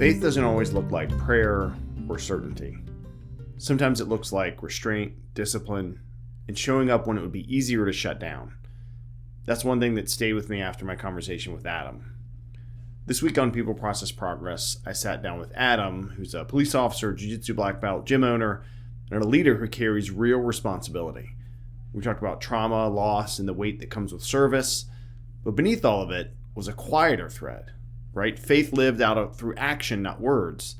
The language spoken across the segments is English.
Faith doesn't always look like prayer or certainty. Sometimes it looks like restraint, discipline, and showing up when it would be easier to shut down. That's one thing that stayed with me after my conversation with Adam. This week on People Process Progress, I sat down with Adam, who's a police officer, jiu-jitsu black belt, gym owner, and a leader who carries real responsibility. We talked about trauma, loss, and the weight that comes with service, but beneath all of it was a quieter thread, right? Faith lived out through action, not words.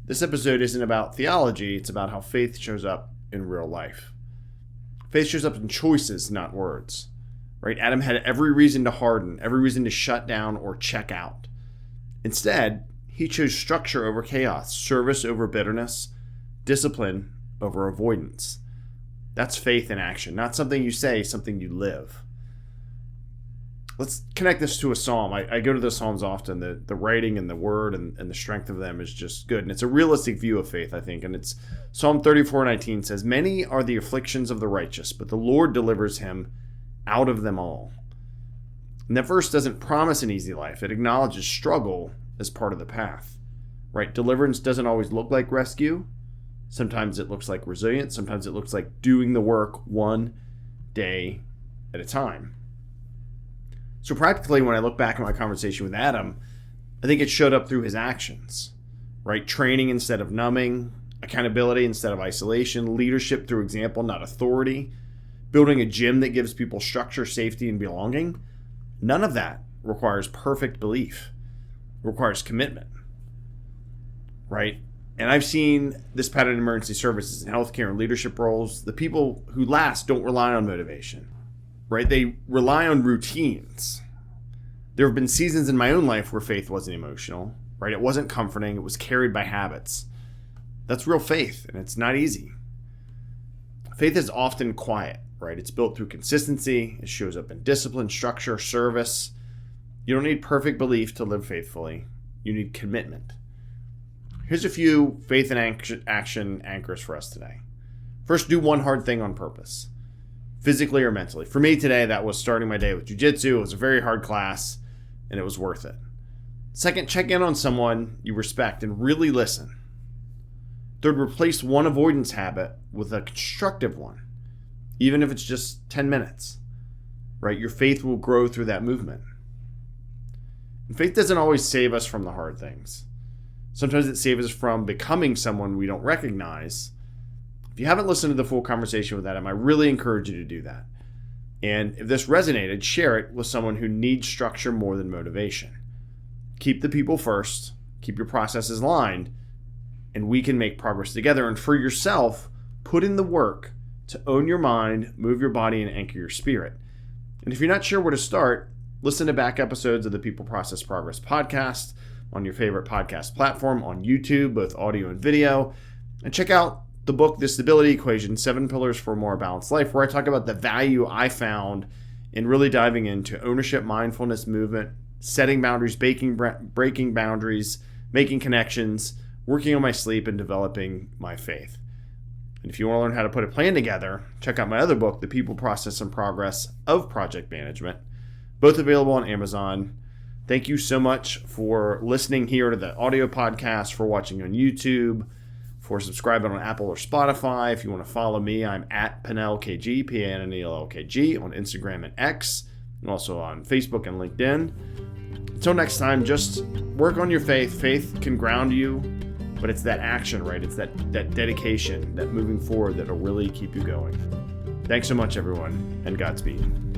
This episode isn't about theology, it's about how faith shows up in real life. Faith shows up in choices, not words, right? Adam had every reason to harden, every reason to shut down or check out. Instead, he chose structure over chaos, service over bitterness, discipline over avoidance. That's faith in action, not something you say, something you live. Let's connect this to a psalm. I go to the psalms often. The writing and the word and the strength of them is just good. And it's a realistic view of faith, I think. And it's Psalm 34:19 says, "Many are the afflictions of the righteous, but the Lord delivers him out of them all." And that verse doesn't promise an easy life. It acknowledges struggle as part of the path, right? Deliverance doesn't always look like rescue. Sometimes it looks like resilience. Sometimes it looks like doing the work one day at a time. So practically, when I look back at my conversation with Adam, I think it showed up through his actions, right? Training instead of numbing, accountability instead of isolation, leadership through example, not authority, building a gym that gives people structure, safety, and belonging. None of that requires perfect belief. It requires commitment, right? And I've seen this pattern in emergency services and healthcare and leadership roles. The people who last don't rely on motivation, right? They rely on routines. There have been seasons in my own life where faith wasn't emotional, right? It wasn't comforting. It was carried by habits. That's real faith, and it's not easy. Faith is often quiet, right? It's built through consistency. It shows up in discipline, structure, service. You don't need perfect belief to live faithfully. You need commitment. Here's a few faith and action anchors for us today. First, do one hard thing on purpose, physically or mentally. For me today, that was starting my day with jiu-jitsu. It was a very hard class, and it was worth it. Second, check in on someone you respect and really listen. Third, replace one avoidance habit with a constructive one, even if it's just 10 minutes, right? Your faith will grow through that movement. And faith doesn't always save us from the hard things. Sometimes it saves us from becoming someone we don't recognize. If you haven't listened to the full conversation with Adam, I really encourage you to do that. And if this resonated, share it with someone who needs structure more than motivation. Keep the people first, keep your processes aligned, and we can make progress together. And for yourself, put in the work to own your mind, move your body, and anchor your spirit. And if you're not sure where to start, listen to back episodes of the People Process Progress podcast on your favorite podcast platform, on YouTube, both audio and video. And check out the book, The Stability Equation, 7 Pillars for a More Balanced Life, where I talk about the value I found in really diving into ownership, mindfulness, movement, setting boundaries, breaking boundaries, making connections, working on my sleep, and developing my faith. And if you want to learn how to put a plan together, check out my other book, The People, Process, and Progress of Project Management, both available on Amazon. Thank you so much for listening here to the audio podcast, for watching on YouTube, for subscribing on Apple or Spotify. If you want to follow me, I'm at Pannell KG, Pannell on Instagram and X, and also on Facebook and LinkedIn. Until next time, just work on your faith. Faith can ground you, but it's that action, right? It's that dedication, that moving forward that'll really keep you going. Thanks so much, everyone, and Godspeed.